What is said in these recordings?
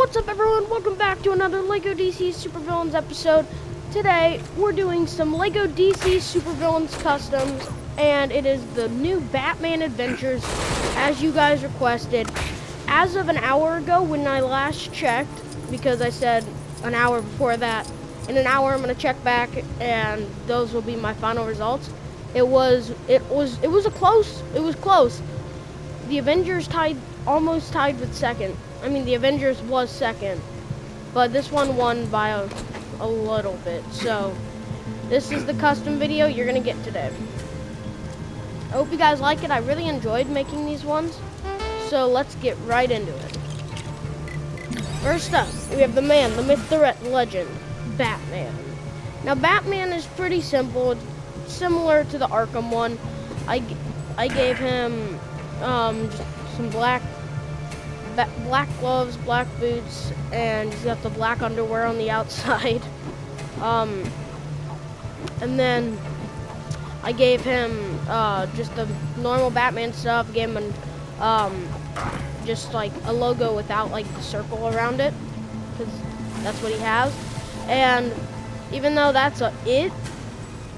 What's up, everyone? Welcome back to another LEGO DC Supervillains episode. Today, we're doing some LEGO DC Supervillains customs, and it is the new Batman Adventures, as you guys requested. As of an hour ago, when I last checked, because I said an hour before that, in an hour I'm gonna check back, and those will be my final results. It was close. The Avengers almost tied with second. I mean, the Avengers was second, but this one won by a little bit. So, this is the custom video you're gonna get today. I hope you guys like it. I really enjoyed making these ones. So, let's get right into it. First up, we have the man, the myth, the legend, Batman. Now, Batman is pretty simple. It's similar to the Arkham one. I gave him just some black gloves, black boots, and he's got the black underwear on the outside. And then I gave him just the normal Batman stuff. Gave him just like a logo without like the circle around it, because that's what he has. And even though that's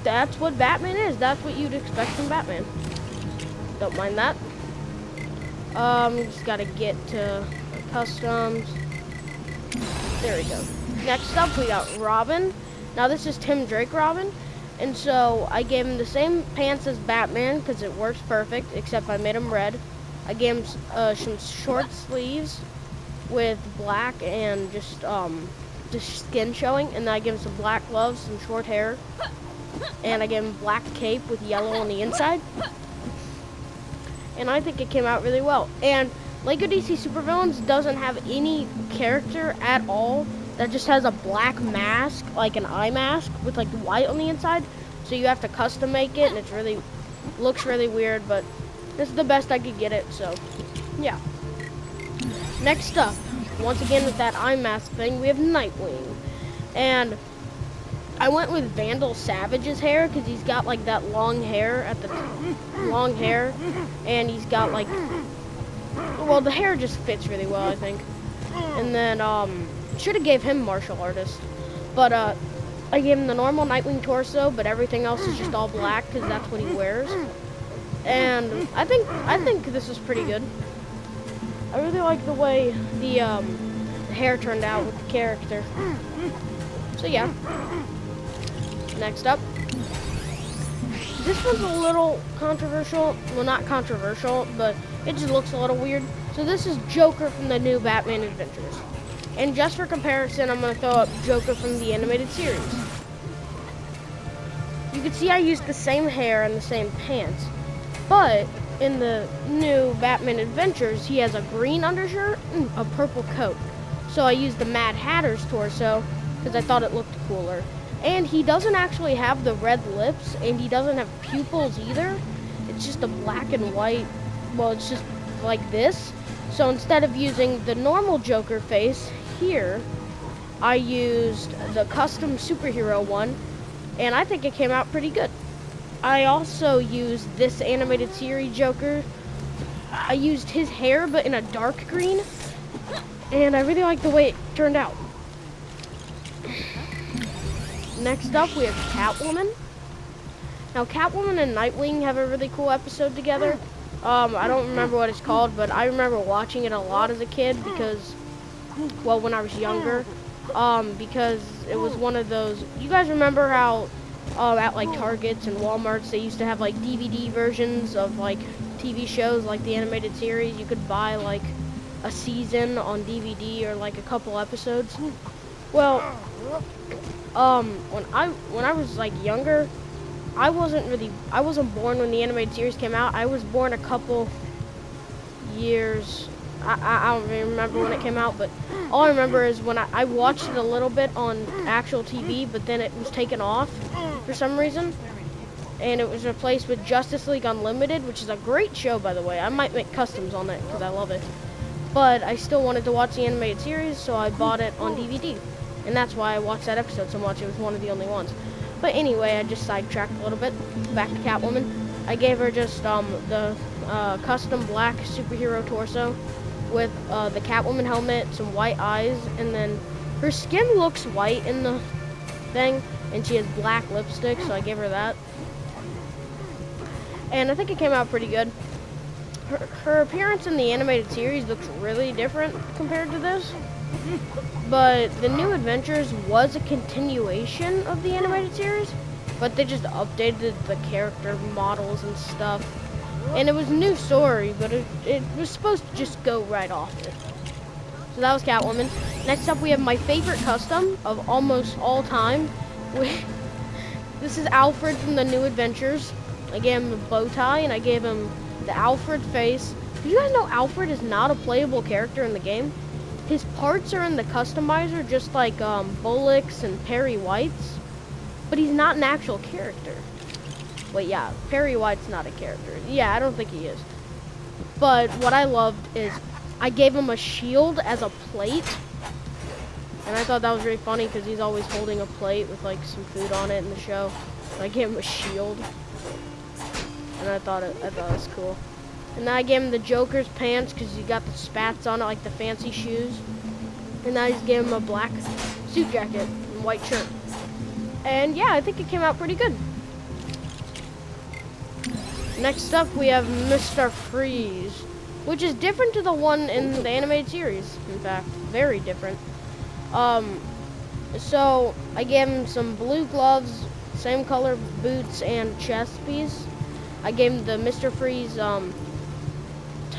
that's what Batman is. That's what you'd expect from Batman. Don't mind that. Just gotta get to customs. There we go. Next up, we got Robin. Now this is Tim Drake Robin, and so I gave him the same pants as Batman because it works perfect, except I made him red. I gave him some short sleeves with black and just skin showing, and then I gave him some black gloves, some short hair, and I gave him black cape with yellow on the inside. And I think it came out really well. And LEGO DC Supervillains doesn't have any character at all that just has a black mask, like an eye mask with like white on the inside. So you have to custom make it, and it's looks really weird, but this is the best I could get it. So yeah. Next up, once again with that eye mask thing, we have Nightwing. And I went with Vandal Savage's hair because he's got like that long hair and he's got like, well, the hair just fits really well, I think. And then should have gave him martial artist, but I gave him the normal Nightwing torso, but everything else is just all black because that's what he wears. And I think this is pretty good. I really like the way the hair turned out with the character. So yeah. Next up, this one's a little controversial. Well, not controversial, but it just looks a little weird. So this is Joker from the new Batman Adventures. And just for comparison, I'm going to throw up Joker from the animated series. You can see I used the same hair and the same pants. But in the new Batman Adventures, he has a green undershirt and a purple coat. So I used the Mad Hatter's torso because I thought it looked cooler. And he doesn't actually have the red lips, and he doesn't have pupils either. It's just a black and white, well, it's just like this. So instead of using the normal Joker face here, I used the custom superhero one, and I think it came out pretty good. I also used this animated series Joker. I used his hair, but in a dark green, and I really like the way it turned out. Next up, we have Catwoman. Now, Catwoman and Nightwing have a really cool episode together. I don't remember what it's called, but I remember watching it a lot as a kid because, well, when I was younger, because it was one of those. You guys remember how at like Targets and Walmarts they used to have like DVD versions of like TV shows, like the animated series. You could buy like a season on DVD or like a couple episodes. Well, when I was like younger, I wasn't born when the animated series came out. I was born a couple years. I don't really remember when it came out, but all I remember is when I watched it a little bit on actual TV, but then it was taken off for some reason, and it was replaced with Justice League Unlimited, which is a great show, by the way. I might make customs on it because I love it, but I still wanted to watch the animated series, so I bought it on DVD. And that's why I watched that episode so much. It was one of the only ones. But anyway, I just sidetracked a little bit. Back to Catwoman. I gave her just the custom black superhero torso. with the Catwoman helmet, some white eyes, and then her skin looks white in the thing, and she has black lipstick, so I gave her that. And I think it came out pretty good. Her appearance in the animated series looks really different compared to this. But the New Adventures was a continuation of the animated series, but they just updated the character models and stuff. And it was a new story, but it was supposed to just go right off it. So that was Catwoman. Next up, we have my favorite custom of almost all time. This is Alfred from the New Adventures. I gave him a bow tie, and I gave him the Alfred face. Did you guys know Alfred is not a playable character in the game? His parts are in the customizer, just like Bullock's and Perry White's, but he's not an actual character. Wait, yeah, Perry White's not a character. Yeah, I don't think he is. But what I loved is I gave him a shield as a plate, and I thought that was really funny because he's always holding a plate with like some food on it in the show. So I gave him a shield, and I thought it was cool. And then I gave him the Joker's pants because he got the spats on it, like the fancy shoes. And then I just gave him a black suit jacket and white shirt. And yeah, I think it came out pretty good. Next up, we have Mr. Freeze, which is different to the one in the animated series. In fact, very different. So I gave him some blue gloves, same color boots, and chest piece. I gave him the Mr. Freeze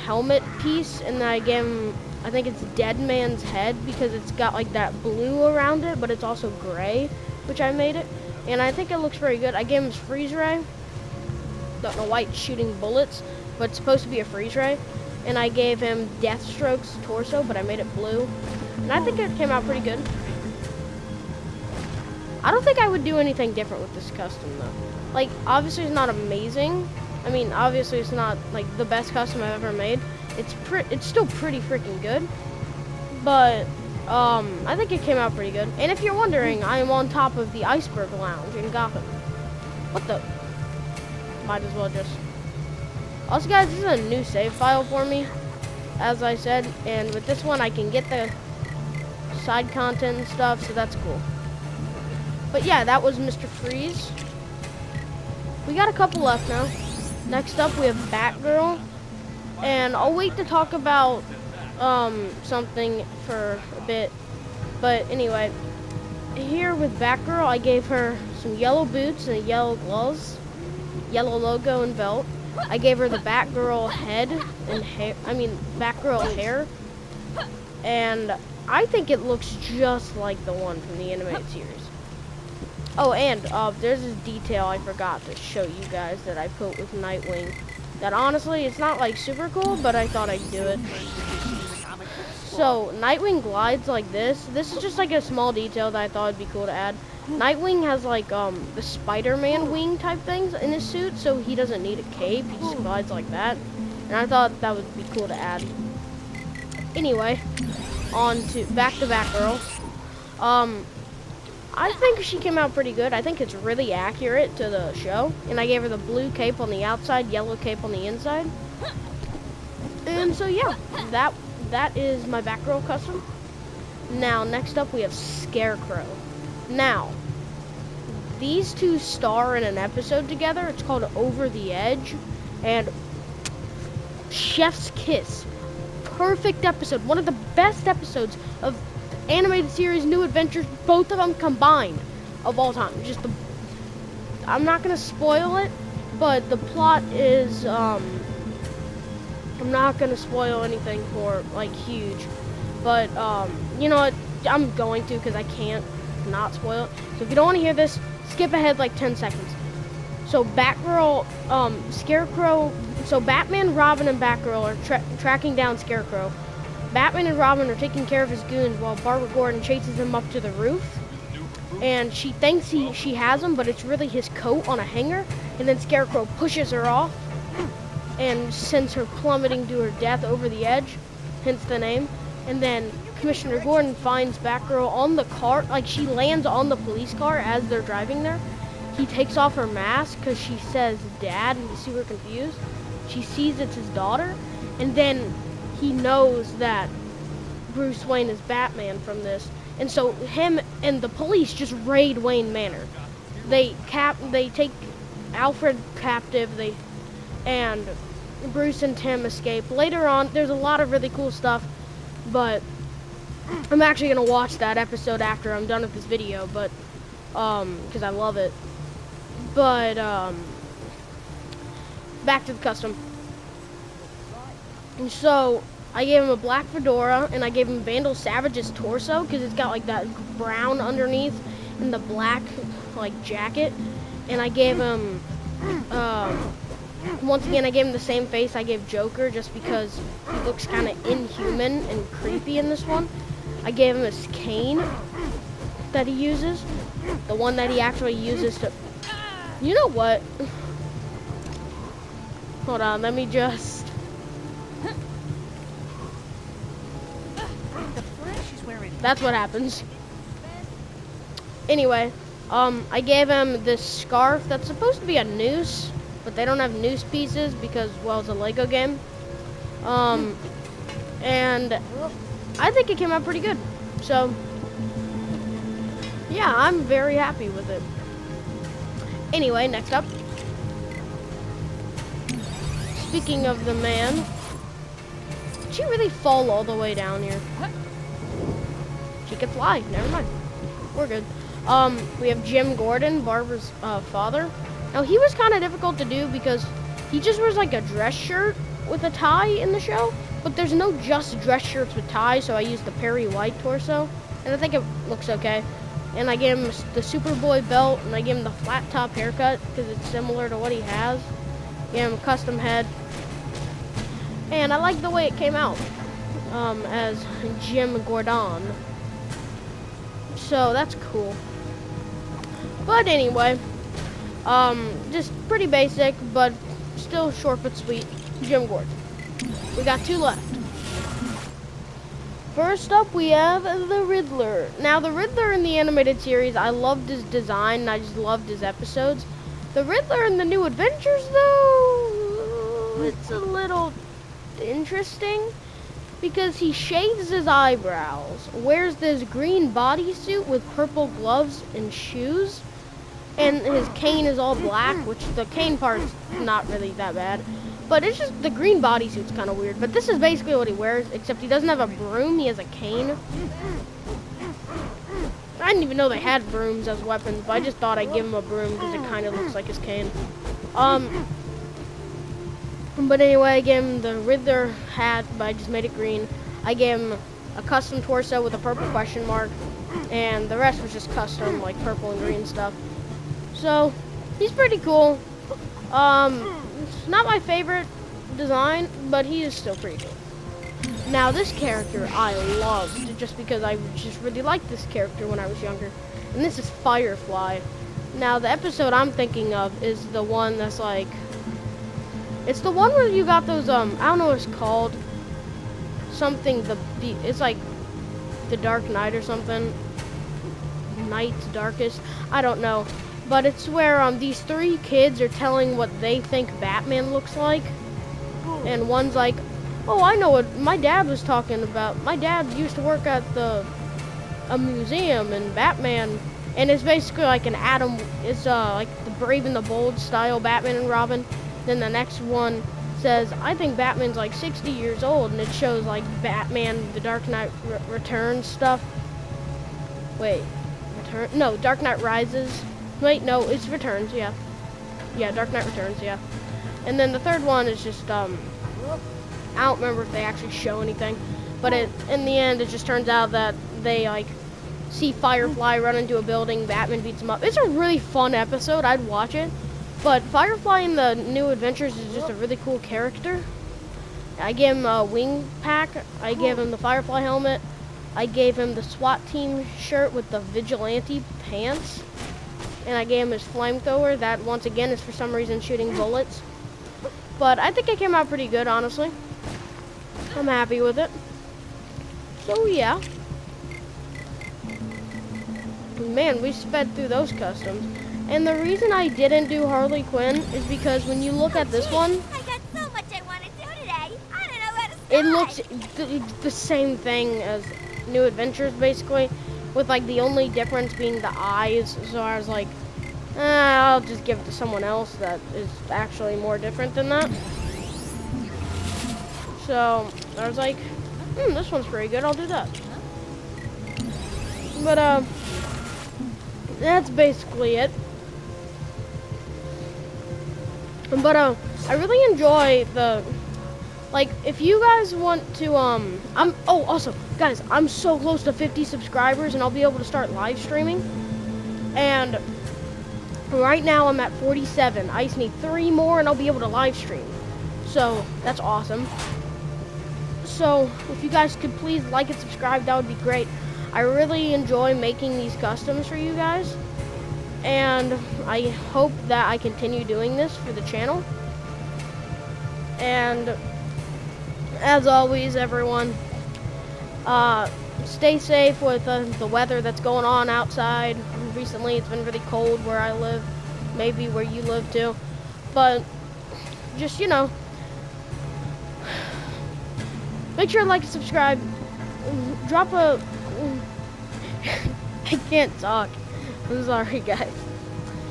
helmet piece, and then I gave him, I think it's Dead Man's head because it's got like that blue around it, but it's also gray, which I made it, and I think it looks very good. I gave him his freeze ray. Don't know why it's shooting bullets, but it's supposed to be a freeze ray. And I gave him Deathstroke's torso, but I made it blue, and I think it came out pretty good. I don't think I would do anything different with this custom though. Like, obviously it's not amazing. I mean, obviously it's not like the best custom I've ever made. It's still pretty freaking good. But I think it came out pretty good. And if you're wondering, I am on top of the Iceberg Lounge in Gotham. What the? Might as well just. Also, guys, this is a new save file for me, as I said. And with this one, I can get the side content and stuff, so that's cool. But yeah, that was Mr. Freeze. We got a couple left now. Next up, we have Batgirl. And I'll wait to talk about something for a bit. But anyway, here with Batgirl, I gave her some yellow boots and yellow gloves, yellow logo and belt. I gave her the Batgirl head and hair, Batgirl hair. And I think it looks just like the one from the animated series. Oh, and there's this detail I forgot to show you guys that I put with Nightwing. That honestly, it's not like super cool, but I thought I'd do it. So, Nightwing glides like this. This is just like a small detail that I thought would be cool to add. Nightwing has like the Spider-Man wing type things in his suit, so he doesn't need a cape. He just glides like that. And I thought that would be cool to add. Anyway, back to Batgirl. I think she came out pretty good. I think it's really accurate to the show. And I gave her the blue cape on the outside, yellow cape on the inside. And so yeah, that is my Batgirl custom. Now, next up we have Scarecrow. Now, these two star in an episode together. It's called Over the Edge. And Chef's Kiss. Perfect episode. One of the best episodes of animated series, New Adventures, both of them combined of all time. I'm not gonna spoil it, but the plot is I'm not gonna spoil anything for like huge, but you know what, I'm going to because I can't not spoil it. So if you don't want to hear this, skip ahead like 10 seconds. So Batgirl, Scarecrow, so Batman, Robin, and Batgirl are tracking down Scarecrow. Batman and Robin are taking care of his goons while Barbara Gordon chases him up to the roof. And she thinks she has him, but it's really his coat on a hanger. And then Scarecrow pushes her off and sends her plummeting to her death over the edge, hence the name. And then Commissioner Gordon finds Batgirl on the car, like she lands on the police car as they're driving there. He takes off her mask because she says dad, and he's super confused. She sees it's his daughter, and then he knows that Bruce Wayne is Batman from this. And so him and the police just raid Wayne Manor. They take Alfred captive, and Bruce and Tim escape. Later on, there's a lot of really cool stuff, but I'm actually gonna watch that episode after I'm done with this video, but because I love it. But back to the custom. And so I gave him a black fedora, and I gave him Vandal Savage's torso because it's got like that brown underneath and the black like jacket. And I gave him once again, I gave him the same face I gave Joker just because he looks kind of inhuman and creepy in this one. I gave him his cane that he uses, the one that he actually uses to... You know what? Hold on, let me just... That's what happens. Anyway, I gave him this scarf that's supposed to be a noose, but they don't have noose pieces because, well, it's a Lego game. And I think it came out pretty good. So, yeah, I'm very happy with it. Anyway, next up. Speaking of the man, did she really fall all the way down here? She could fly. Never mind. We're good. We have Jim Gordon, Barbara's father. Now, he was kind of difficult to do because he just wears like a dress shirt with a tie in the show, but there's no just dress shirts with ties, so I used the Perry White torso, and I think it looks okay. And I gave him the Superboy belt, and I gave him the flat top haircut because it's similar to what he has. Gave him a custom head, and I like the way it came out as Jim Gordon. So that's cool. But anyway, just pretty basic, but still short but sweet. Jim Gordon. We got two left. First up, we have the Riddler. Now, the Riddler in the animated series, I loved his design, and I just loved his episodes. The Riddler in the New Adventures, though, it's a little interesting because he shaves his eyebrows, wears this green bodysuit with purple gloves and shoes, and his cane is all black, which the cane part's not really that bad. But it's just the green bodysuit's kind of weird. But this is basically what he wears, except he doesn't have a broom, he has a cane. I didn't even know they had brooms as weapons, but I just thought I'd give him a broom because it kind of looks like his cane. But anyway, I gave him the Riddler hat, but I just made it green. I gave him a custom torso with a purple question mark, and the rest was just custom, like purple and green stuff. So, he's pretty cool. It's not my favorite design, but he is still pretty cool. Now, this character I loved, just because I just really liked this character when I was younger. And this is Firefly. Now, the episode I'm thinking of is the one that's like... It's the one where you got those, I don't know what it's called. Something, it's like The Dark Knight or something. Night's Darkest. I don't know. But it's where these three kids are telling what they think Batman looks like. And one's like, oh, I know what my dad was talking about. My dad used to work at a museum, and Batman, and it's basically like an Adam, it's like the Brave and the Bold style Batman and Robin. Then the next one says, I think Batman's like 60 years old, and it shows like Batman, the Dark Knight Returns stuff. Wait, no, Dark Knight Rises. Wait, no, it's Returns, yeah. Yeah, Dark Knight Returns, yeah. And then the third one is just, I don't remember if they actually show anything. But in the end, it just turns out that they, like, see Firefly run into a building, Batman beats him up. It's a really fun episode, I'd watch it. But Firefly in the New Adventures is just a really cool character. I gave him a wing pack, I gave him the Firefly helmet, I gave him the SWAT team shirt with the vigilante pants. And I gave him his flamethrower that, once again, is for some reason shooting bullets. But I think it came out pretty good, honestly. I'm happy with it. So, yeah. Man, we sped through those customs. And the reason I didn't do Harley Quinn is because when you look at this one... I got so much I want to do today. I don't know where to it looks the same thing as New Adventures, basically, with like the only difference being the eyes. So I was like, I'll just give it to someone else that is actually more different than that. So I was like, this one's pretty good. I'll do that. But that's basically it. But I really enjoy the, like, if you guys want to also guys, I'm so close to 50 subscribers and I'll be able to start live streaming. And right now I'm at 47. I just need 3 more and I'll be able to live stream. So that's awesome. So if you guys could please like and subscribe, that would be great. I really enjoy making these customs for you guys. And I hope that I continue doing this for the channel. And as always, everyone, stay safe with the weather that's going on outside. Recently, it's been really cold where I live, maybe where you live too. But just, make sure to like and subscribe. Drop a... I can't talk. I'm sorry, guys.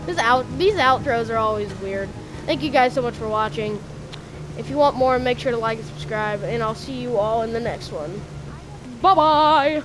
These outros are always weird. Thank you guys so much for watching. If you want more, make sure to like and subscribe, and I'll see you all in the next one. Bye-bye!